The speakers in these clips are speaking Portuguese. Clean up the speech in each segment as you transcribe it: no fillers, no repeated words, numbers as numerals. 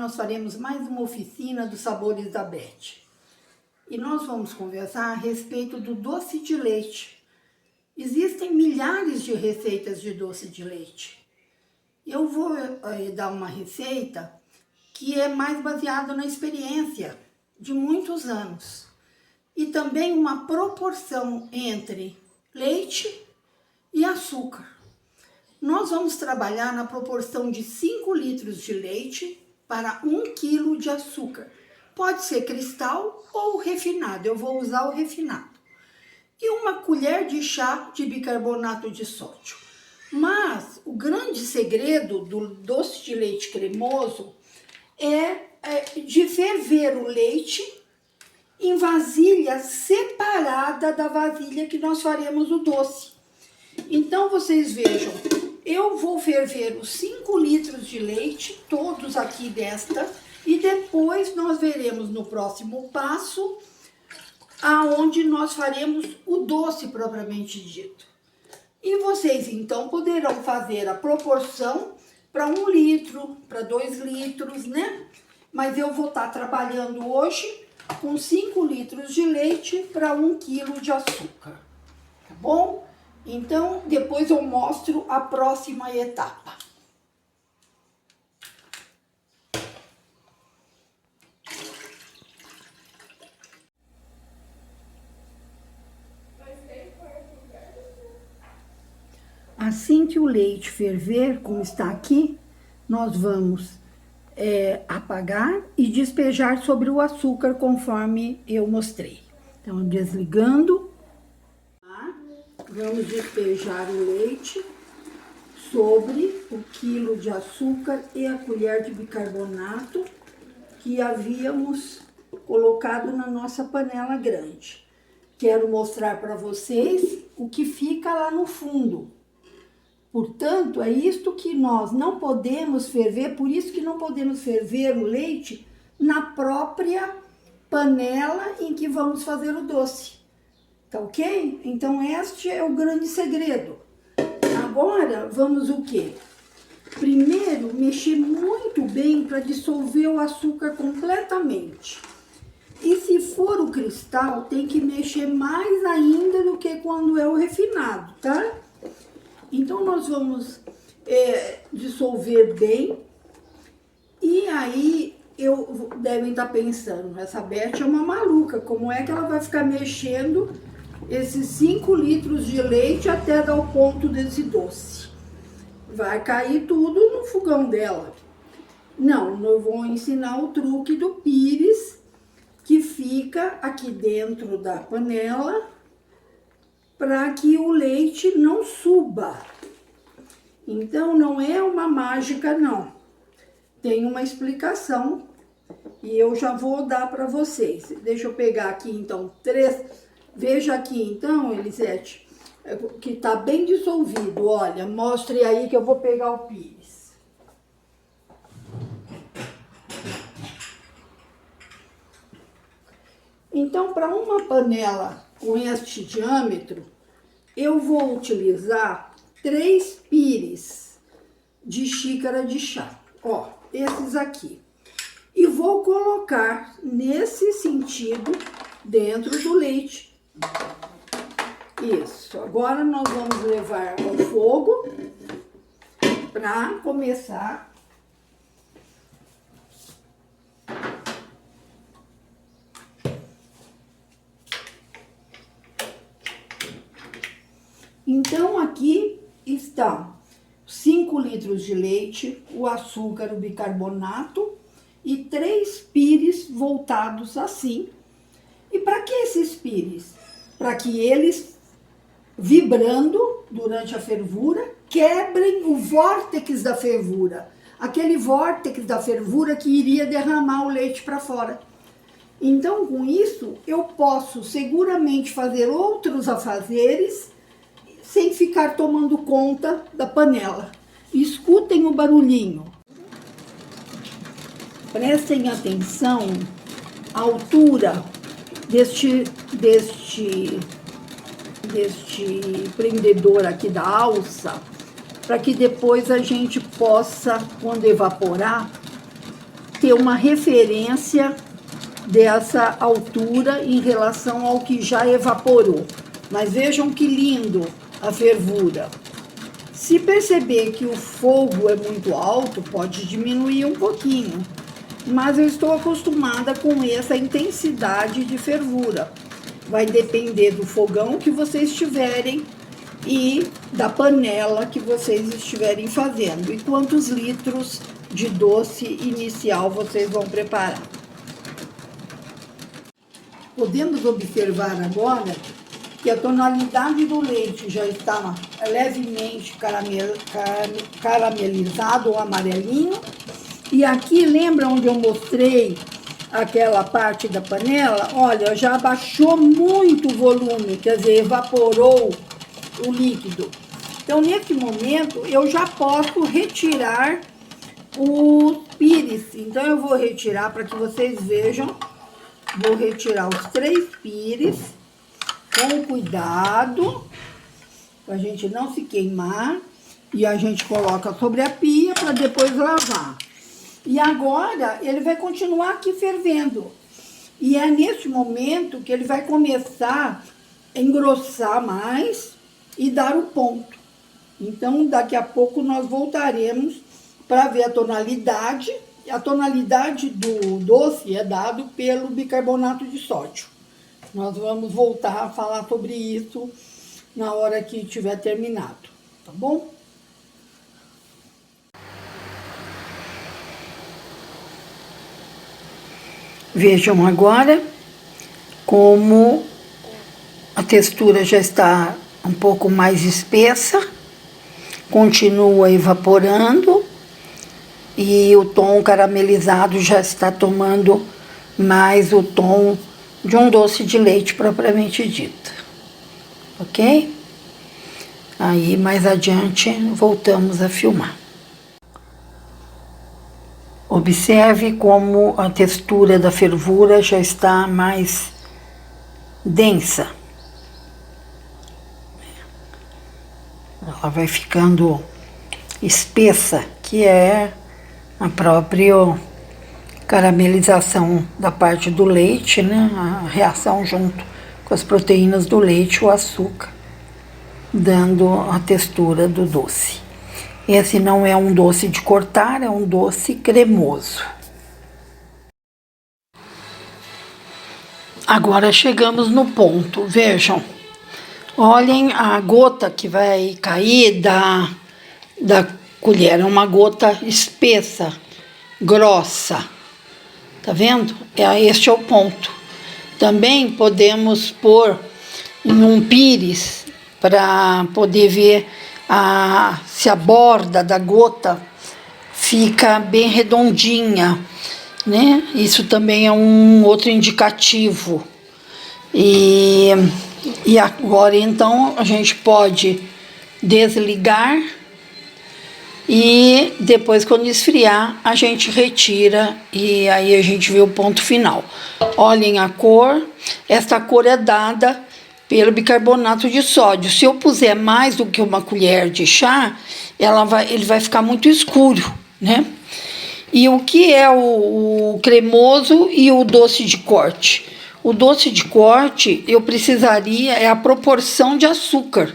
nós faremos mais uma oficina dos sabores da Beth. E nós vamos conversar a respeito do doce de leite. Existem milhares de receitas de doce de leite. Eu vou dar uma receita que é mais baseada na experiência de muitos anos. E também uma proporção entre leite e açúcar. Nós vamos trabalhar na proporção de 5 litros de leite para 1 quilo de açúcar. Pode ser cristal ou refinado, eu vou usar o refinado. E uma colher de chá de bicarbonato de sódio. Mas o grande segredo do doce de leite cremoso é de ferver o leite em vasilha separada da vasilha que nós faremos o doce. Então vocês vejam, eu vou ferver os 5 litros de leite, todos aqui desta, e depois nós veremos no próximo passo aonde nós faremos o doce propriamente dito. E vocês então poderão fazer a proporção para 1 litro, para 2 litros, né? Mas eu vou estar trabalhando hoje com 5 litros de leite para 1 quilo de açúcar, tá bom? Então, depois eu mostro a próxima etapa. Assim que o leite ferver, como está aqui, nós vamos apagar e despejar sobre o açúcar, conforme eu mostrei. Então, desligando, vamos despejar o leite sobre o quilo de açúcar e a colher de bicarbonato que havíamos colocado na nossa panela grande. Quero mostrar para vocês o que fica lá no fundo. Portanto, é isto que nós não podemos ferver, por isso que não podemos ferver o leite na própria panela em que vamos fazer o doce. Tá ok? Então, este é o grande segredo. Agora, vamos o quê? Primeiro, mexer muito bem para dissolver o açúcar completamente. E se for o cristal, tem que mexer mais ainda do que quando é o refinado, tá? Então, nós vamos dissolver bem. E aí, devem estar pensando, essa Beth é uma maluca, como é que ela vai ficar mexendo esses 5 litros de leite até dar o ponto desse doce? Vai cair tudo no fogão dela. Não, eu vou ensinar o truque do pires, que fica aqui dentro da panela, para que o leite não suba. Então, não é uma mágica, não. Tem uma explicação e eu já vou dar para vocês. Deixa eu pegar aqui, então, 3... Veja aqui, então, Elisete, que tá bem dissolvido. Olha, mostre aí que eu vou pegar o pires. Então, para uma panela com este diâmetro, eu vou utilizar 3 pires de xícara de chá. Ó, esses aqui. E vou colocar nesse sentido dentro do leite. Isso. Agora nós vamos levar ao fogo para começar Então, aqui está 5 litros de leite, o açúcar, o bicarbonato e 3 pires voltados assim. E para que esses pires? Para que eles, vibrando durante a fervura, quebrem o vórtex da fervura. Aquele vórtex da fervura que iria derramar o leite para fora. Então, com isso, eu posso seguramente fazer outros afazeres sem ficar tomando conta da panela. Escutem o barulhinho. Prestem atenção à altura deste prendedor aqui da alça, para que depois a gente possa, quando evaporar, ter uma referência dessa altura em relação ao que já evaporou. Mas vejam que lindo a fervura. Se perceber que o fogo é muito alto, pode diminuir um pouquinho. Mas eu estou acostumada com essa intensidade de fervura. Vai depender do fogão que vocês tiverem e da panela que vocês estiverem fazendo. E quantos litros de doce inicial vocês vão preparar. Podemos observar agora que a tonalidade do leite já está levemente caramelizado ou amarelinho. E aqui, lembra onde eu mostrei aquela parte da panela? Olha, já abaixou muito o volume, quer dizer, evaporou o líquido. Então, nesse momento, eu já posso retirar o pires. Então, eu vou retirar para que vocês vejam. Vou retirar os 3 pires com cuidado, para a gente não se queimar. E a gente coloca sobre a pia para depois lavar. E agora ele vai continuar aqui fervendo. E é nesse momento que ele vai começar a engrossar mais e dar o ponto. Então, daqui a pouco nós voltaremos para ver a tonalidade. A tonalidade do doce é dado pelo bicarbonato de sódio. Nós vamos voltar a falar sobre isso na hora que tiver terminado, tá bom? Vejam agora como a textura já está um pouco mais espessa, continua evaporando e o tom caramelizado já está tomando mais o tom de um doce de leite propriamente dito, ok? Aí mais adiante voltamos a filmar. Observe como a textura da fervura já está mais densa. Ela vai ficando espessa, que é a própria caramelização da parte do leite, né? A reação junto com as proteínas do leite, o açúcar, dando a textura do doce. Esse não é um doce de cortar, é um doce cremoso. Agora chegamos no ponto, vejam. Olhem a gota que vai cair da colher, é uma gota espessa, grossa. Tá vendo? Este é o ponto. Também podemos pôr em um pires para poder ver se a borda da gota fica bem redondinha, né? Isso também é um outro indicativo. E agora, então, a gente pode desligar e depois, quando esfriar, a gente retira e aí a gente vê o ponto final. Olhem a cor. Esta cor é dada pelo bicarbonato de sódio. Se eu puser mais do que uma colher de chá, ele vai ficar muito escuro, né? E o que é o cremoso e o doce de corte? O doce de corte, eu precisaria, é a proporção de açúcar,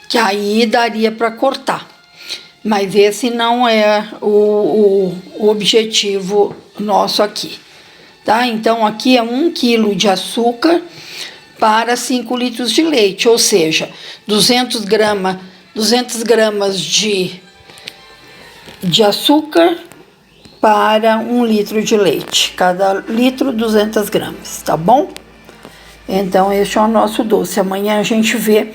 que aí daria para cortar. Mas esse não é o objetivo nosso aqui, tá? Então, aqui é 1 quilo de açúcar para 5 litros de leite, ou seja, 200 gramas de açúcar para 1 litro de leite. Cada litro, 200 gramas, tá bom? Então, este é o nosso doce. Amanhã a gente vê,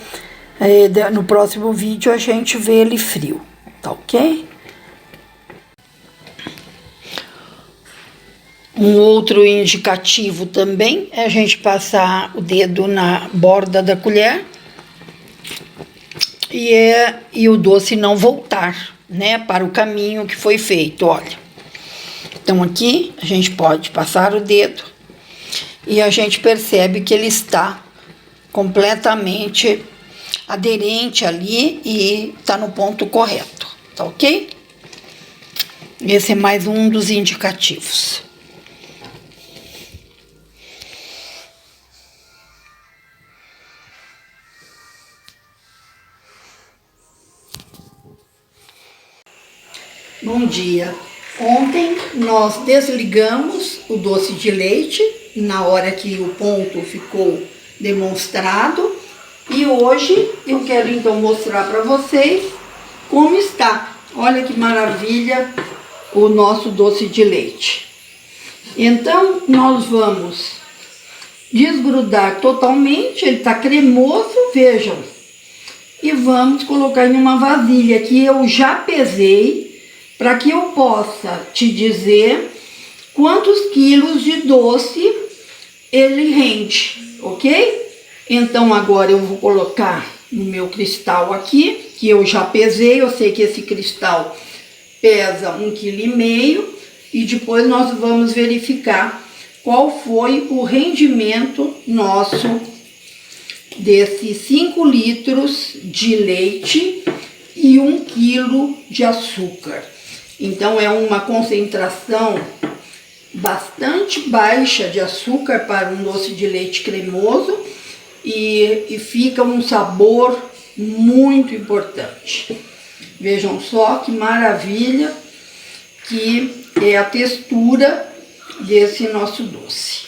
no próximo vídeo, a gente vê ele frio, tá ok? Um outro indicativo também é a gente passar o dedo na borda da colher e o doce não voltar, né, para o caminho que foi feito, olha. Então, aqui a gente pode passar o dedo e a gente percebe que ele está completamente aderente ali e está no ponto correto, tá ok? Esse é mais um dos indicativos. Bom dia. Ontem nós desligamos o doce de leite na hora que o ponto ficou demonstrado e hoje eu quero então mostrar para vocês como está. Olha que maravilha o nosso doce de leite. Então nós vamos desgrudar totalmente, ele está cremoso, vejam, e vamos colocar em uma vasilha que eu já pesei, para que eu possa te dizer quantos quilos de doce ele rende, ok? Então agora eu vou colocar no meu cristal aqui, que eu já pesei, eu sei que esse cristal pesa 1,5 kg, e depois nós vamos verificar qual foi o rendimento nosso desses 5 litros de leite e 1 kg de açúcar. Então é uma concentração bastante baixa de açúcar para um doce de leite cremoso e fica um sabor muito importante. Vejam só que maravilha que é a textura desse nosso doce.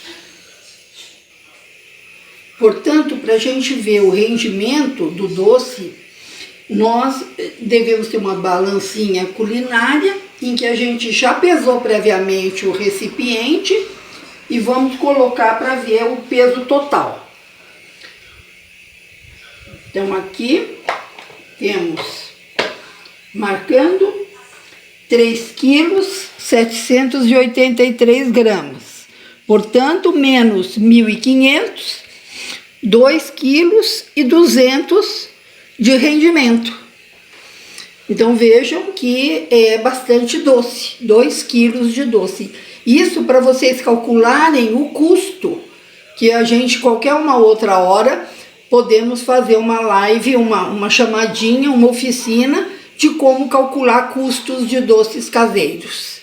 Portanto, para a gente ver o rendimento do doce, nós devemos ter uma balancinha culinária em que a gente já pesou previamente o recipiente e vamos colocar para ver o peso total. Então aqui temos marcando 3,783 kg, portanto menos 1.500, 2,2 kg de rendimento. Então vejam que é bastante doce, 2 kg de doce. Isso para vocês calcularem o custo, que a gente, qualquer uma outra hora, podemos fazer uma live, uma chamadinha, uma oficina de como calcular custos de doces caseiros.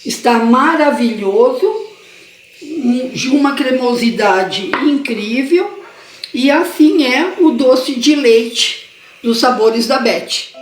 Está maravilhoso, de uma cremosidade incrível, e assim é o doce de leite dos Sabores da Beth.